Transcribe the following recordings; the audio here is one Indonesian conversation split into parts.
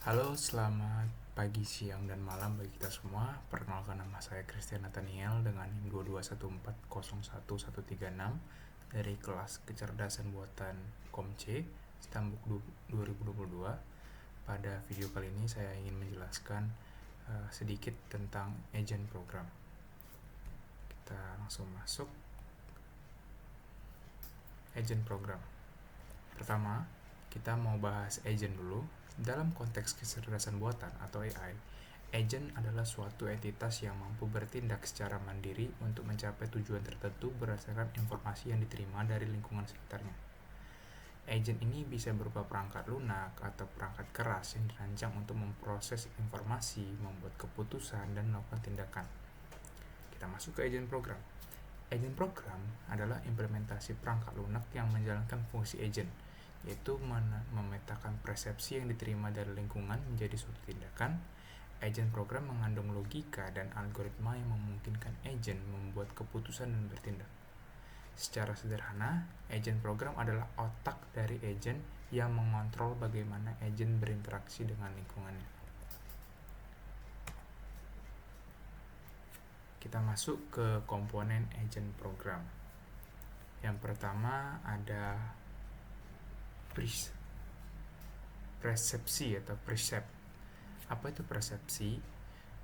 Halo, selamat pagi, siang, dan malam bagi kita semua. Perkenalkan, nama saya Christian Nathaniel dengan NIM 221401136 dari kelas Kecerdasan Buatan Komc Stambuk 2022. Pada video kali ini saya ingin menjelaskan sedikit tentang agent program. Kita langsung masuk. Agent program. Pertama, kita mau bahas agent dulu. Dalam konteks kecerdasan buatan atau AI, agent adalah suatu entitas yang mampu bertindak secara mandiri untuk mencapai tujuan tertentu berdasarkan informasi yang diterima dari lingkungan sekitarnya. Agent ini bisa berupa perangkat lunak atau perangkat keras yang dirancang untuk memproses informasi, membuat keputusan, dan melakukan tindakan. Kita masuk ke agent program. Agent program adalah implementasi perangkat lunak yang menjalankan fungsi agent, yaitu memetakan persepsi yang diterima dari lingkungan menjadi suatu tindakan. Agent program mengandung logika dan algoritma yang memungkinkan agent membuat keputusan dan bertindak. Secara sederhana, agent program adalah otak dari agent yang mengontrol bagaimana agent berinteraksi dengan lingkungannya. Kita masuk ke komponen agent program. Yang pertama ada persepsi atau percept. Apa itu persepsi?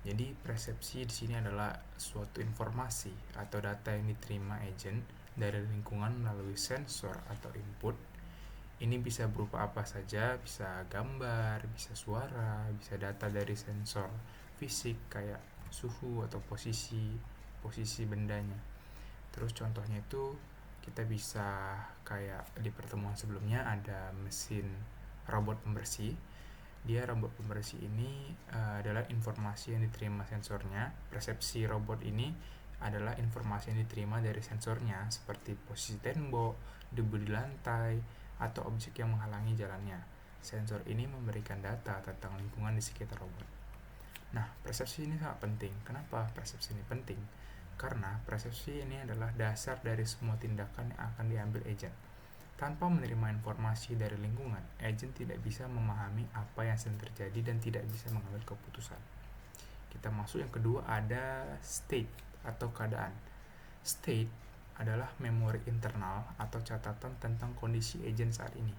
Jadi persepsi di sini adalah suatu informasi atau data yang diterima agent dari lingkungan melalui sensor atau input. Ini bisa berupa apa saja, bisa gambar, bisa suara, bisa data dari sensor fisik kayak suhu atau posisi bendanya. Terus contohnya itu kita bisa kayak di pertemuan sebelumnya ada mesin robot pembersih. Robot pembersih ini adalah informasi yang diterima sensornya. Persepsi robot ini adalah informasi yang diterima dari sensornya seperti posisi tembok, debu di lantai, atau objek yang menghalangi jalannya. Sensor ini memberikan data tentang lingkungan di sekitar robot. Nah, persepsi ini sangat penting. Kenapa persepsi ini penting? Karena persepsi ini adalah dasar dari semua tindakan yang akan diambil agent. Tanpa menerima informasi dari lingkungan, agent tidak bisa memahami apa yang sedang terjadi dan tidak bisa mengambil keputusan. Kita masuk yang kedua, ada state atau keadaan. State adalah memori internal atau catatan tentang kondisi agent saat ini.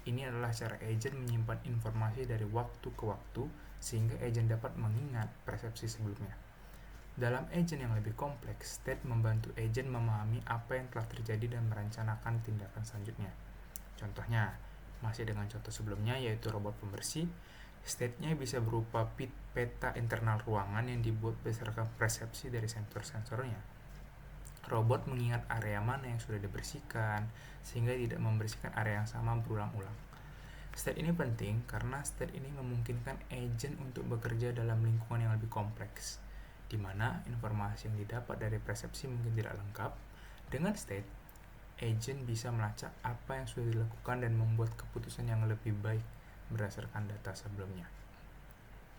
Ini adalah cara agent menyimpan informasi dari waktu ke waktu sehingga agent dapat mengingat persepsi sebelumnya. Dalam agent yang lebih kompleks, state membantu agent memahami apa yang telah terjadi dan merencanakan tindakan selanjutnya. Contohnya, masih dengan contoh sebelumnya yaitu robot pembersih, state-nya bisa berupa peta internal ruangan yang dibuat berdasarkan persepsi dari sensor-sensornya. Robot mengingat area mana yang sudah dibersihkan, sehingga tidak membersihkan area yang sama berulang-ulang. State ini penting karena state ini memungkinkan agent untuk bekerja dalam lingkungan yang lebih kompleks, di mana informasi yang didapat dari persepsi mungkin tidak lengkap. Dengan state, agent bisa melacak apa yang sudah dilakukan dan membuat keputusan yang lebih baik berdasarkan data sebelumnya.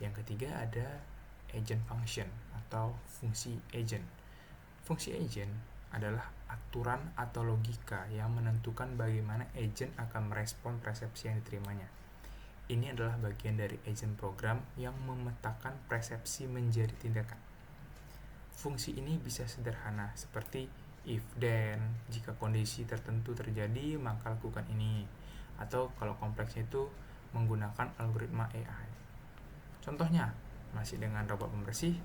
Yang ketiga ada agent function atau fungsi agent. Fungsi agent adalah aturan atau logika yang menentukan bagaimana agent akan merespon persepsi yang diterimanya. Ini adalah bagian dari agent program yang memetakan persepsi menjadi tindakan. Fungsi ini bisa sederhana seperti if then, jika kondisi tertentu terjadi maka lakukan ini, atau kalau kompleksnya itu menggunakan algoritma AI. Contohnya, masih dengan robot pembersih,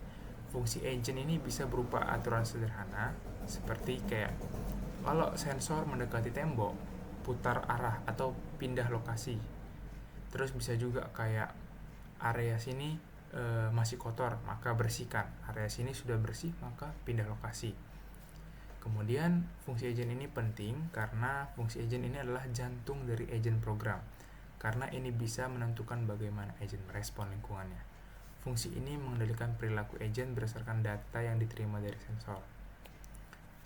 fungsi agent ini bisa berupa aturan sederhana seperti kayak kalau sensor mendekati tembok, putar arah atau pindah lokasi. Terus bisa juga kayak area sini masih kotor, maka bersihkan. Area sini sudah bersih, maka pindah lokasi. Kemudian fungsi agent ini penting karena fungsi agent ini adalah jantung dari agent program, karena ini bisa menentukan bagaimana agent merespon lingkungannya. Fungsi ini mengendalikan perilaku agent berdasarkan data yang diterima dari sensor.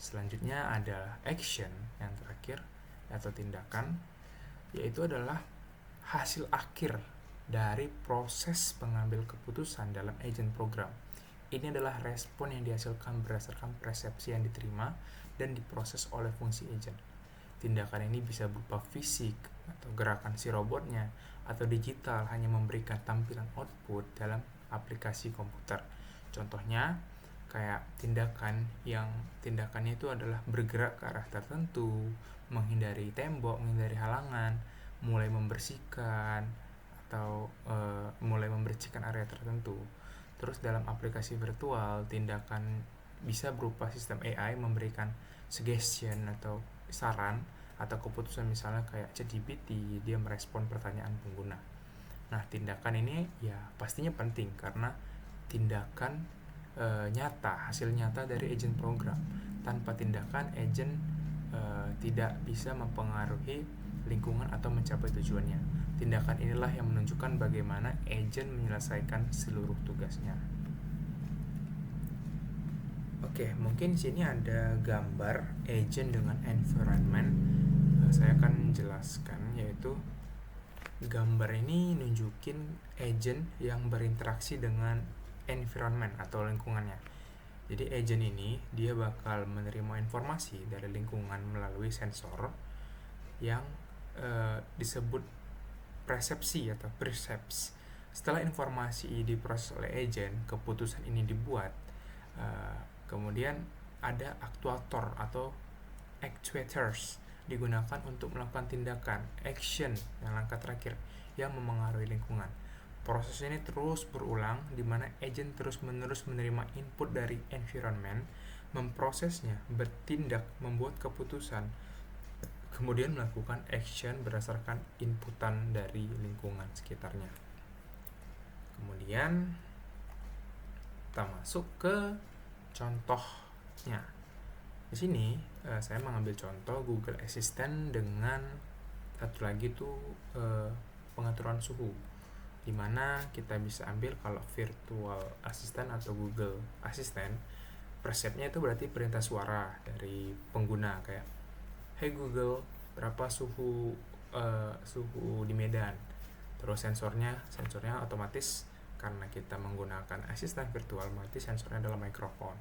Selanjutnya ada action yang terakhir atau tindakan, yaitu adalah hasil akhir dari proses pengambil keputusan dalam agent program. Ini adalah respon yang dihasilkan berdasarkan persepsi yang diterima dan diproses oleh fungsi agent. Tindakan ini bisa berupa fisik atau gerakan si robotnya, atau digital, hanya memberikan tampilan output dalam aplikasi komputer. Contohnya kayak tindakannya itu adalah bergerak ke arah tertentu, menghindari tembok, menghindari halangan, mulai membersihkan atau mulai membersihkan area tertentu. Terus dalam aplikasi virtual, tindakan bisa berupa sistem AI memberikan suggestion atau saran atau keputusan, misalnya kayak ChatGPT, dia merespon pertanyaan pengguna. Nah, tindakan ini ya pastinya penting karena tindakan nyata, hasil nyata dari agent program. Tanpa tindakan, agent tidak bisa mempengaruhi lingkungan atau mencapai tujuannya. Tindakan inilah yang menunjukkan bagaimana agent menyelesaikan seluruh tugasnya. Oke, mungkin di sini ada gambar agent dengan environment. Saya akan jelaskan, yaitu gambar ini nunjukin agent yang berinteraksi dengan environment atau lingkungannya. Jadi agent ini dia bakal menerima informasi dari lingkungan melalui sensor yang disebut persepsi atau percepts. Setelah informasi diproses oleh agent, keputusan ini dibuat. Kemudian ada aktuator atau actuators digunakan untuk melakukan tindakan action yang langkah terakhir yang memengaruhi lingkungan. Proses ini terus berulang di mana agent terus-menerus menerima input dari environment, memprosesnya, bertindak, membuat keputusan, kemudian melakukan action berdasarkan inputan dari lingkungan sekitarnya. Kemudian kita masuk ke contohnya. Di sini saya mengambil contoh Google Assistant dengan satu lagi tuh pengaturan suhu, dimana kita bisa ambil kalau virtual assistant atau Google Assistant, persepnya itu berarti perintah suara dari pengguna kayak, hey Google, berapa suhu di Medan. Terus sensornya otomatis, karena kita menggunakan asisten virtual, berarti sensornya adalah mikrofon.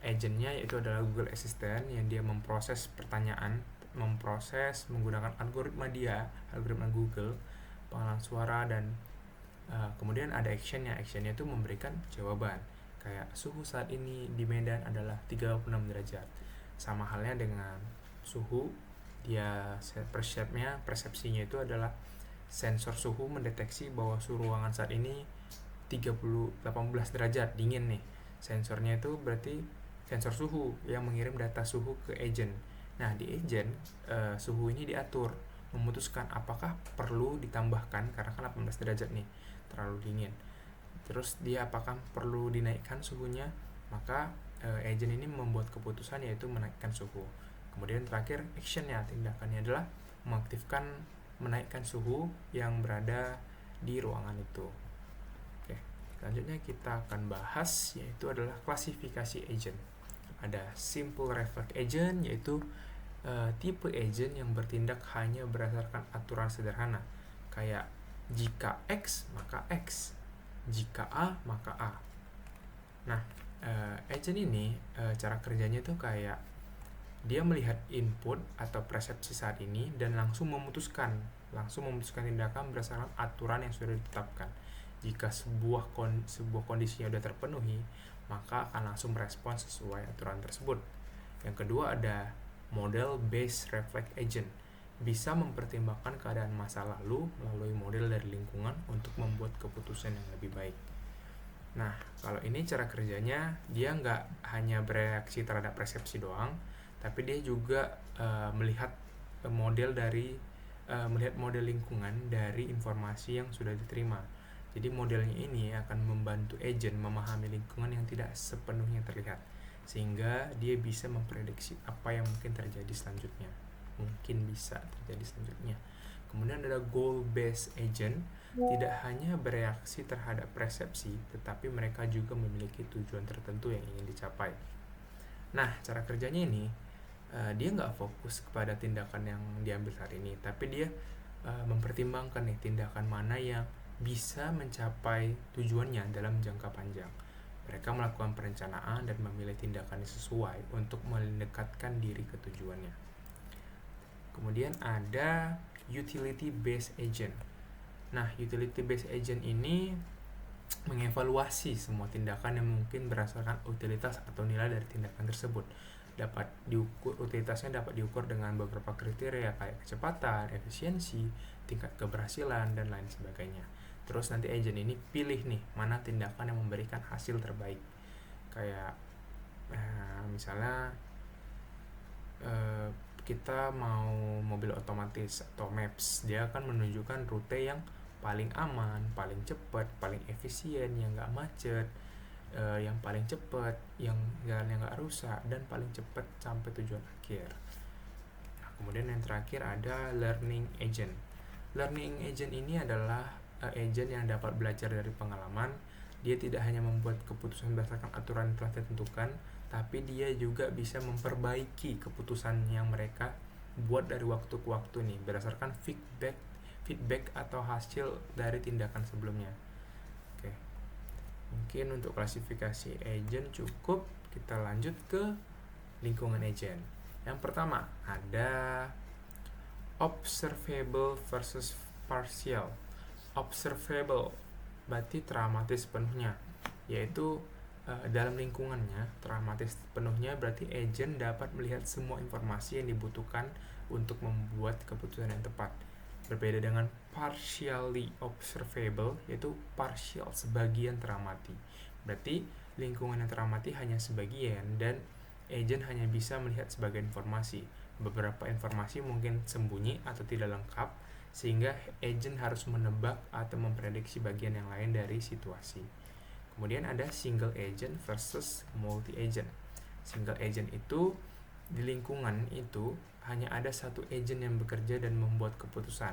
Agentnya yaitu adalah Google Assistant yang dia memproses pertanyaan, menggunakan algoritma Google, pengalaman suara, dan kemudian ada actionnya itu memberikan jawaban kayak suhu saat ini di Medan adalah 36 derajat. Sama halnya dengan suhu, dia persepsinya itu adalah sensor suhu mendeteksi bahwa suhu ruangan saat ini 18 derajat dingin nih. Sensornya itu berarti sensor suhu yang mengirim data suhu ke agent. Nah, di agent suhu ini diatur, memutuskan apakah perlu ditambahkan karena kan 18 derajat nih, terlalu dingin. Terus dia apakah perlu dinaikkan suhunya, maka agent ini membuat keputusan yaitu menaikkan suhu. Kemudian terakhir actionnya, tindakannya adalah mengaktifkan menaikkan suhu yang berada di ruangan itu. Oke, selanjutnya kita akan bahas yaitu adalah klasifikasi agent. Ada simple reflex agent, yaitu tipe agent yang bertindak hanya berdasarkan aturan sederhana kayak jika X maka X, jika A maka A. Nah, agent ini cara kerjanya tuh kayak dia melihat input atau persepsi saat ini dan langsung memutuskan tindakan berdasarkan aturan yang sudah ditetapkan. Jika sebuah kondisinya sudah terpenuhi, maka akan langsung merespon sesuai aturan tersebut. Yang kedua ada model based reflex agent, bisa mempertimbangkan keadaan masa lalu melalui model dari lingkungan untuk membuat keputusan yang lebih baik. Nah, kalau ini cara kerjanya, dia nggak hanya bereaksi terhadap persepsi doang, tapi dia juga melihat model lingkungan dari informasi yang sudah diterima. Jadi modelnya ini akan membantu agent memahami lingkungan yang tidak sepenuhnya terlihat, sehingga dia bisa memprediksi apa yang mungkin terjadi selanjutnya. Kemudian ada goal based agent, tidak hanya bereaksi terhadap persepsi, tetapi mereka juga memiliki tujuan tertentu yang ingin dicapai. Nah, cara kerjanya ini dia nggak fokus kepada tindakan yang diambil saat ini, tapi dia mempertimbangkan nih tindakan mana yang bisa mencapai tujuannya dalam jangka panjang. Mereka melakukan perencanaan dan memilih tindakan yang sesuai untuk mendekatkan diri ke tujuannya. Kemudian ada utility based agent. Nah, utility based agent ini mengevaluasi semua tindakan yang mungkin berdasarkan utilitas atau nilai dari tindakan tersebut. Utilitasnya dapat diukur dengan beberapa kriteria kayak kecepatan, efisiensi, tingkat keberhasilan, dan lain sebagainya. Terus nanti agent ini pilih nih mana tindakan yang memberikan hasil terbaik. Kayak misalnya kita mau mobil otomatis atau maps, dia akan menunjukkan rute yang paling aman, paling cepat, paling efisien, yang nggak macet, yang paling cepat, yang jalan yang nggak rusak, dan paling cepat sampai tujuan akhir. Nah, kemudian yang terakhir ada learning agent. Learning agent ini adalah agent yang dapat belajar dari pengalaman. Dia tidak hanya membuat keputusan berdasarkan aturan yang telah ditentukan, tapi dia juga bisa memperbaiki keputusan yang mereka buat dari waktu ke waktu nih berdasarkan feedback atau hasil dari tindakan sebelumnya. Oke. Mungkin untuk klasifikasi agent cukup. Kita lanjut ke lingkungan agent. Yang pertama ada observable versus partial. Observable berarti teramatis penuhnya, yaitu dalam lingkungannya teramatis penuhnya berarti agent dapat melihat semua informasi yang dibutuhkan untuk membuat keputusan yang tepat. Berbeda dengan partially observable, yaitu partial, sebagian teramati. Berarti lingkungan yang teramati hanya sebagian dan agent hanya bisa melihat sebagian informasi. Beberapa informasi mungkin sembunyi atau tidak lengkap, sehingga agent harus menebak atau memprediksi bagian yang lain dari situasi. Kemudian ada single agent versus multi agent. Single agent itu di lingkungan itu hanya ada satu agent yang bekerja dan membuat keputusan.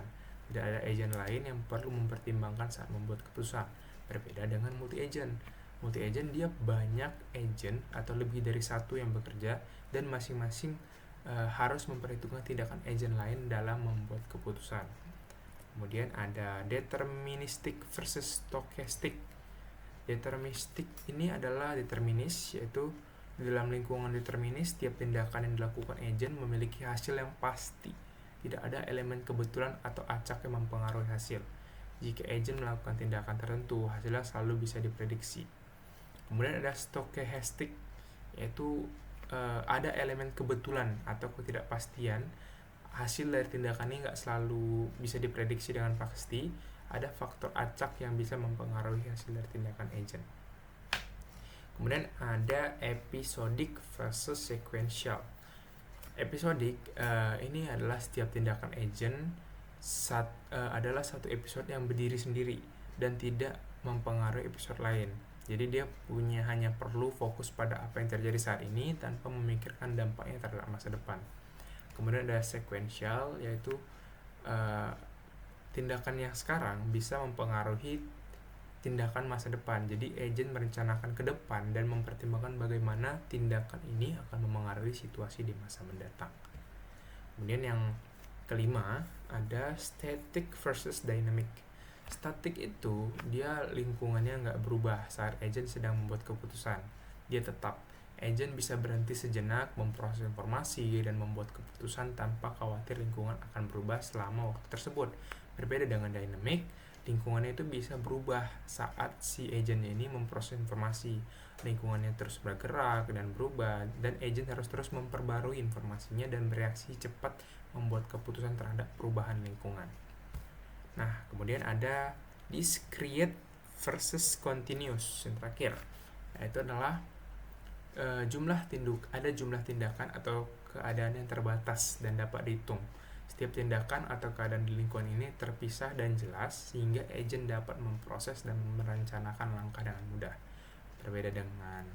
Tidak ada agent lain yang perlu mempertimbangkan saat membuat keputusan. Berbeda dengan multi agent. Multi agent dia banyak agent atau lebih dari satu yang bekerja dan masing-masing harus memperhitungkan tindakan agent lain dalam membuat keputusan. Kemudian ada deterministic versus stochastic. Deterministic ini adalah determinis, yaitu di dalam lingkungan determinis setiap tindakan yang dilakukan agent memiliki hasil yang pasti. Tidak ada elemen kebetulan atau acak yang mempengaruhi hasil. Jika agent melakukan tindakan tertentu, hasilnya selalu bisa diprediksi. Kemudian ada stochastic, yaitu ada elemen kebetulan atau ketidakpastian. Hasil dari tindakan ini nggak selalu bisa diprediksi dengan pasti. Ada faktor acak yang bisa mempengaruhi hasil dari tindakan agent. Kemudian ada episodic versus sequential. Episodic ini adalah setiap tindakan agent adalah satu episode yang berdiri sendiri dan tidak mempengaruhi episode lain. Jadi dia hanya perlu fokus pada apa yang terjadi saat ini tanpa memikirkan dampaknya terhadap masa depan. Kemudian ada sequential, yaitu tindakan yang sekarang bisa mempengaruhi tindakan masa depan. Jadi agent merencanakan ke depan dan mempertimbangkan bagaimana tindakan ini akan mempengaruhi situasi di masa mendatang. Kemudian yang kelima ada static versus dynamic. Static itu dia lingkungannya nggak berubah saat agent sedang membuat keputusan. Dia tetap. Agent bisa berhenti sejenak, memproses informasi, dan membuat keputusan tanpa khawatir lingkungan akan berubah selama waktu tersebut. Berbeda dengan dynamic, lingkungannya itu bisa berubah saat si agent ini memproses informasi. Lingkungannya terus bergerak dan berubah, dan agent harus terus memperbarui informasinya dan bereaksi cepat membuat keputusan terhadap perubahan lingkungan. Nah, kemudian ada discrete versus continuous yang terakhir, yaitu adalah jumlah tindakan atau keadaan yang terbatas dan dapat dihitung. Setiap tindakan atau keadaan di lingkungan ini terpisah dan jelas sehingga agent dapat memproses dan merencanakan langkah dengan mudah. Berbeda dengan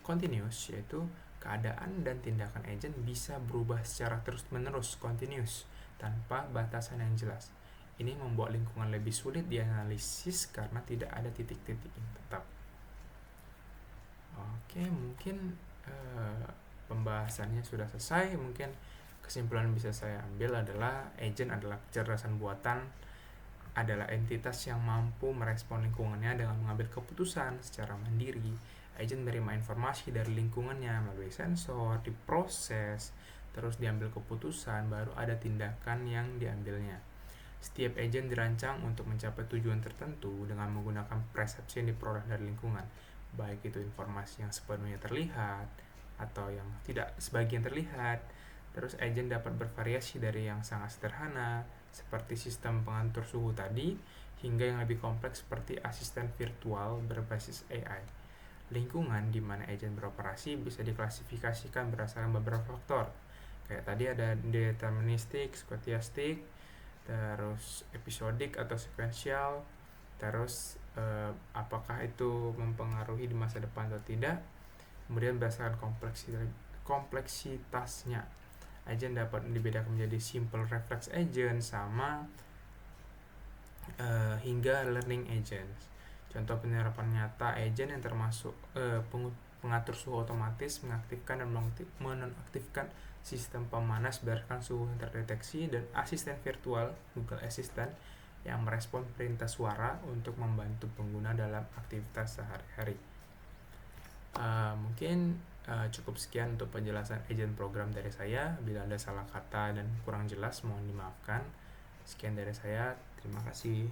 continuous, yaitu keadaan dan tindakan agent bisa berubah secara terus-menerus, continuous, tanpa batasan yang jelas. Ini membuat lingkungan lebih sulit dianalisis karena tidak ada titik-titik yang tetap. Oke, mungkin pembahasannya sudah selesai. Mungkin kesimpulan yang bisa saya ambil adalah agent adalah kecerdasan buatan, adalah entitas yang mampu merespon lingkungannya dengan mengambil keputusan secara mandiri. Agent menerima informasi dari lingkungannya melalui sensor, diproses, terus diambil keputusan, baru ada tindakan yang diambilnya. Setiap agent dirancang untuk mencapai tujuan tertentu dengan menggunakan persepsi yang diperoleh dari lingkungan, baik itu informasi yang sepenuhnya terlihat atau yang tidak sebagian terlihat. Terus agent dapat bervariasi dari yang sangat sederhana seperti sistem pengatur suhu tadi hingga yang lebih kompleks seperti asisten virtual berbasis AI. Lingkungan di mana agent beroperasi bisa diklasifikasikan berdasarkan beberapa faktor. Kayak tadi ada deterministik, stochastic, terus episodik atau sequential, terus apakah itu mempengaruhi di masa depan atau tidak. Kemudian berdasarkan kompleksitasnya, agent dapat dibedakan menjadi simple reflex agent sama hingga learning agents. Contoh penerapan nyata agent yang termasuk pengatur suhu otomatis, mengaktifkan dan menonaktifkan sistem pemanas berdasarkan suhu yang terdeteksi, dan asisten virtual Google Assistant yang merespon perintah suara untuk membantu pengguna dalam aktivitas sehari-hari. Mungkin cukup sekian untuk penjelasan agent program dari saya. Bila ada salah kata dan kurang jelas mohon dimaafkan. Sekian dari saya, terima kasih.